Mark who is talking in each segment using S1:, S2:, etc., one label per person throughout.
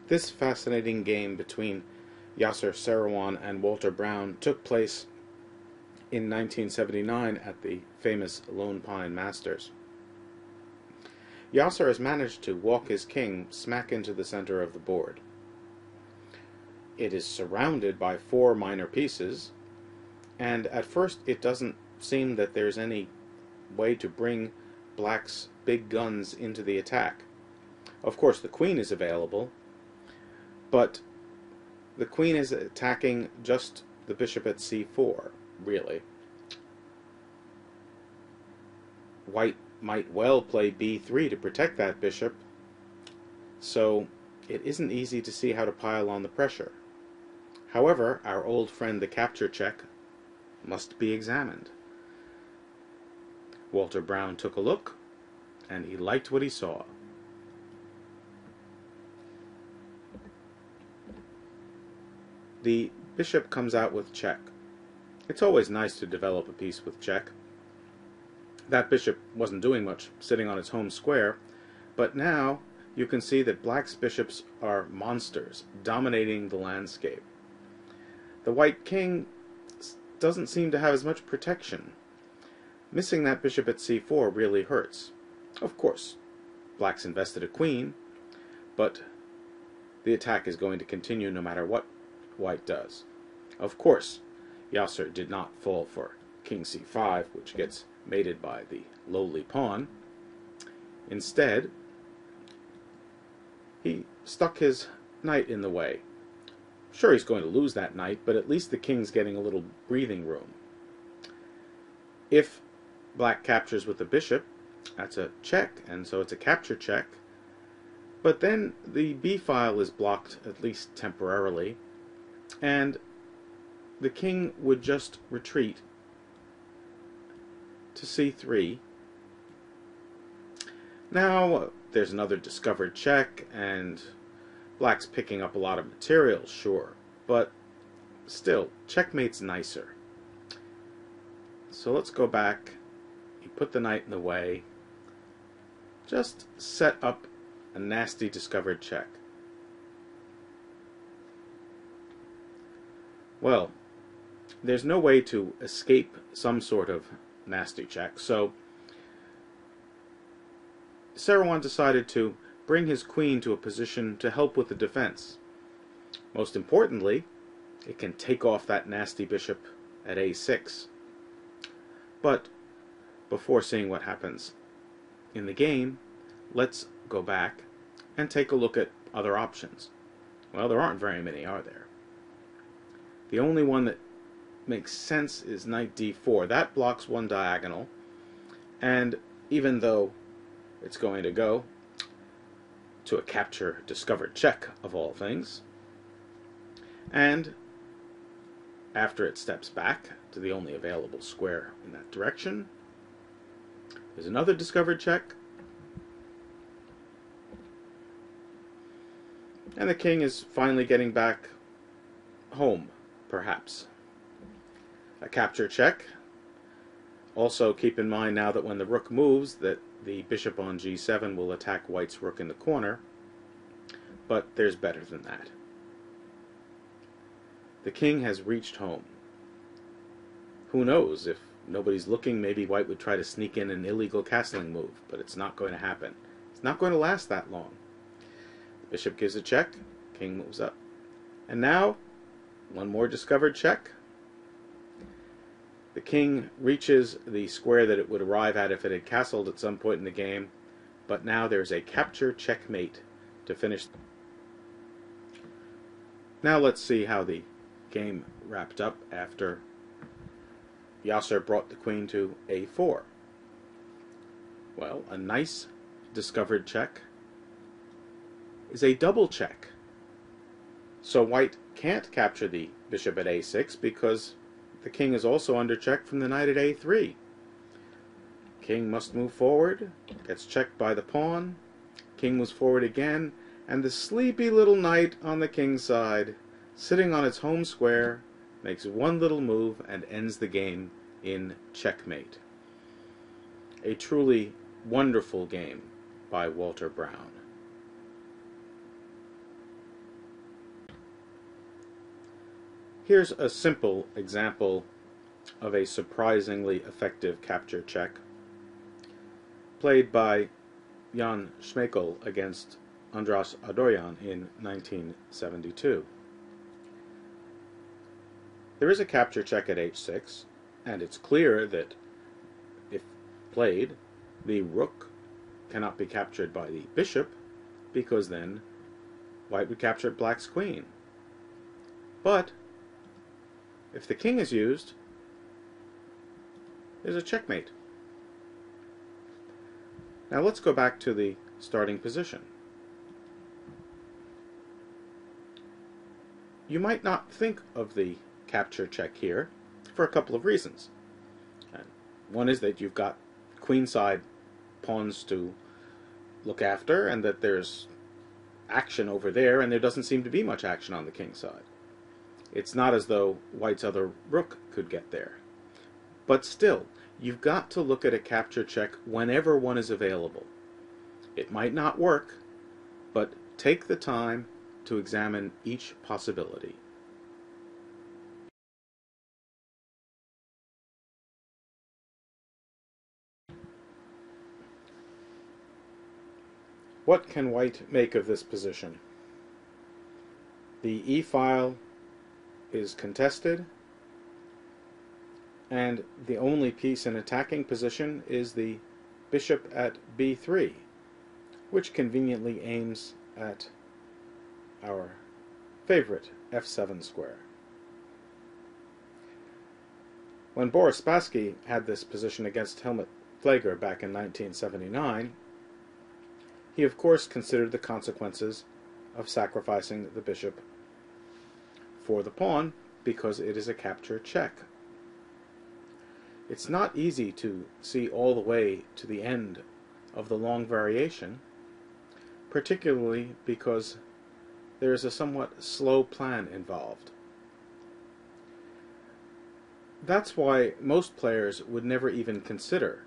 S1: This fascinating game between Yasser Seirawan and Walter Brown took place in 1979 at the famous Lone Pine Masters. Yasser has managed to walk his king smack into the center of the board. It is surrounded by 4 minor pieces, and at first it doesn't seem that there's any way to bring black's big guns into the attack. Of course, the queen is available, but the queen is attacking just the bishop at c4, really. White might well play b3 to protect that bishop, so it isn't easy to see how to pile on the pressure. However, our old friend the capture check must be examined. Walter Brown took a look, and he liked what he saw. The bishop comes out with check. It's always nice to develop a piece with check. That bishop wasn't doing much, sitting on its home square, but now you can see that black's bishops are monsters, dominating the landscape. The white king doesn't seem to have as much protection. Missing that bishop at c4 really hurts. Of course, black's invested a queen, but the attack is going to continue no matter what white does. Of course, Yasser did not fall for king c5, which gets mated by the lowly pawn. Instead, he stuck his knight in the way. Sure, he's going to lose that knight, but at least the king's getting a little breathing room. If black captures with the bishop, that's a check, and so it's a capture check. But then the b-file is blocked, at least temporarily, and the king would just retreat to c3. Now there's another discovered check, and black's picking up a lot of material, sure, but still, checkmate's nicer. So let's go back. You put the knight in the way. Just set up a nasty discovered check. Well, there's no way to escape some sort of nasty check, so Seirawan decided to bring his queen to a position to help with the defense. Most importantly, it can take off that nasty bishop at a6. But before seeing what happens in the game, let's go back and take a look at other options. Well, there aren't very many, are there? The only one that makes sense is knight d4. That blocks one diagonal, and even though it's going to go to a capture discovered check of all things, and after it steps back to the only available square in that direction, there's another discovered check, and the king is finally getting back home, perhaps. A capture check. Also keep in mind now that when the rook moves that the bishop on g7 will attack white's rook in the corner, but there's better than that. The king has reached home. Who knows, if nobody's looking, maybe white would try to sneak in an illegal castling move, but it's not going to happen. It's not going to last that long. The bishop gives a check, king moves up. And now, one more discovered check. The king reaches the square that it would arrive at if it had castled at some point in the game, but now there's a capture checkmate to finish. Now let's see how the game wrapped up after Yasser brought the queen to a4. Well, a nice discovered check is a double check. So white can't capture the bishop at a6 because the king is also under check from the knight at a3. King must move forward, gets checked by the pawn, king moves forward again, and the sleepy little knight on the king's side, sitting on its home square, makes one little move and ends the game in checkmate. A truly wonderful game by Walter Brown. Here's a simple example of a surprisingly effective capture check played by Jan Schmeichel against Andras Adorjan in 1972. There is a capture check at h6, and it's clear that if played, the rook cannot be captured by the bishop, because then white would capture black's queen. But if the king is used, there's a checkmate. Now let's go back to the starting position. You might not think of the capture check here for a couple of reasons. One is that you've got queenside pawns to look after, and that there's action over there, and there doesn't seem to be much action on the king side. It's not as though white's other rook could get there. But still, you've got to look at a capture check whenever one is available. It might not work, but take the time to examine each possibility. What can white make of this position? The e-file is contested, and the only piece in attacking position is the bishop at b3, which conveniently aims at our favorite f7 square. When Boris Spassky had this position against Helmut Pfleger back in 1979, he of course considered the consequences of sacrificing the bishop for the pawn, because it is a capture check. It's not easy to see all the way to the end of the long variation, particularly because there is a somewhat slow plan involved. That's why most players would never even consider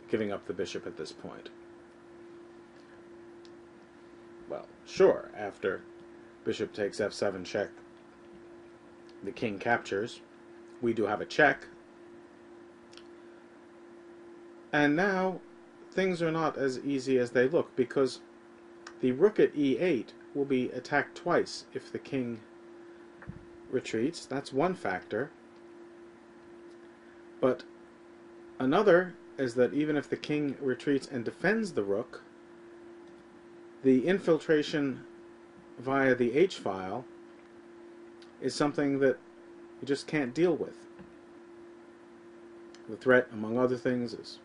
S1: giving up the bishop at this point. Well, sure, after bishop takes f7 check, the king captures. We do have a check. And now things are not as easy as they look, because the rook at e8 will be attacked twice if the king retreats. That's one factor. But another is that even if the king retreats and defends the rook, the infiltration via the h-file is something that you just can't deal with. The threat, among other things, is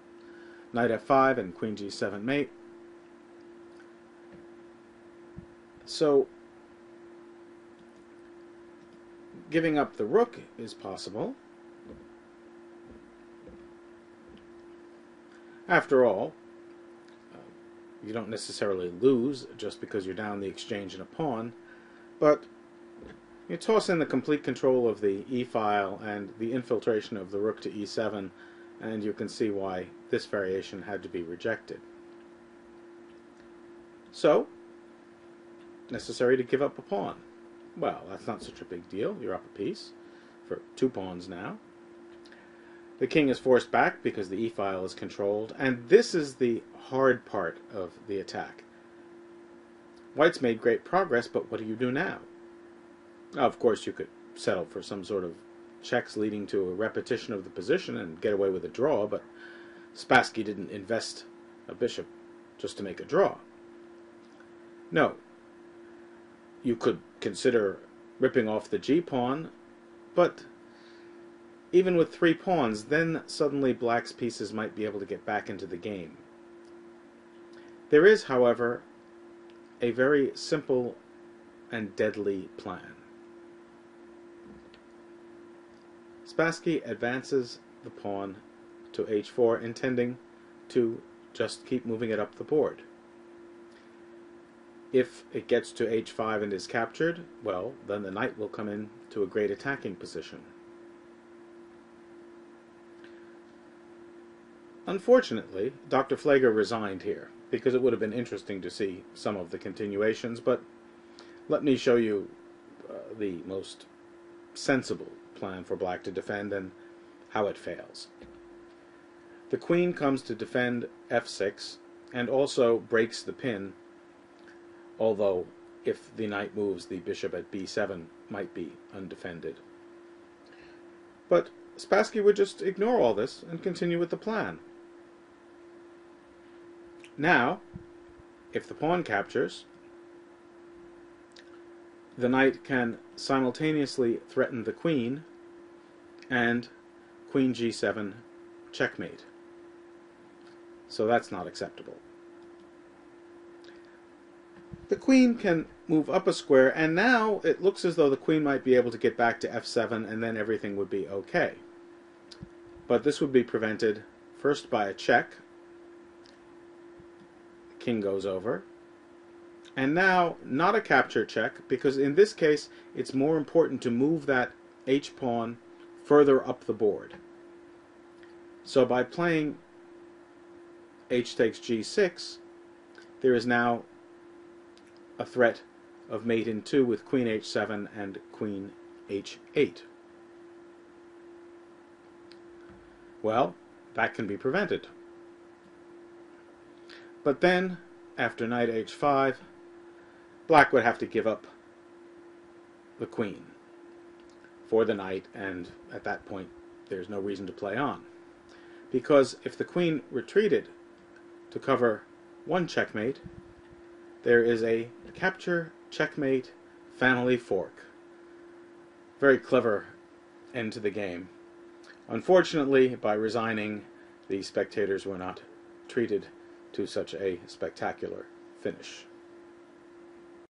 S1: knight f5 and queen g7 mate. So giving up the rook is possible. After all, you don't necessarily lose just because you're down the exchange in a pawn, but you toss in the complete control of the e-file and the infiltration of the rook to e7, and you can see why this variation had to be rejected. So, necessary to give up a pawn. Well, that's not such a big deal. You're up a piece for 2 pawns now. The king is forced back because the e-file is controlled, and this is the hard part of the attack. White's made great progress, but what do you do now? Now, of course, you could settle for some sort of checks leading to a repetition of the position and get away with a draw, but Spassky didn't invest a bishop just to make a draw. No. You could consider ripping off the g-pawn, but even with 3 pawns, then suddenly black's pieces might be able to get back into the game. There is, however, a very simple and deadly plan. Spassky advances the pawn to h4, intending to just keep moving it up the board. If it gets to h5 and is captured, well, then the knight will come in to a great attacking position. Unfortunately, Dr. Pfleger resigned here, because it would have been interesting to see some of the continuations, but let me show you the most sensible plan for black to defend and how it fails. The queen comes to defend f6 and also breaks the pin, although if the knight moves, the bishop at b7 might be undefended. But Spassky would just ignore all this and continue with the plan. Now, if the pawn captures, the knight can simultaneously threaten the queen and queen g7 checkmate. So that's not acceptable. The queen can move up a square, and now it looks as though the queen might be able to get back to f7, and then everything would be okay. But this would be prevented first by a check. The king goes over. And now, not a capture check, because in this case, it's more important to move that h-pawn further up the board. So by playing h takes g6, there is now a threat of mate in 2 with queen h7 and queen h8. Well, that can be prevented. But then, after knight h5, black would have to give up the queen for the knight, and at that point there's no reason to play on. Because if the queen retreated to cover one checkmate, there is a capture, checkmate, family fork. Very clever end to the game. Unfortunately, by resigning, the spectators were not treated to such a spectacular finish.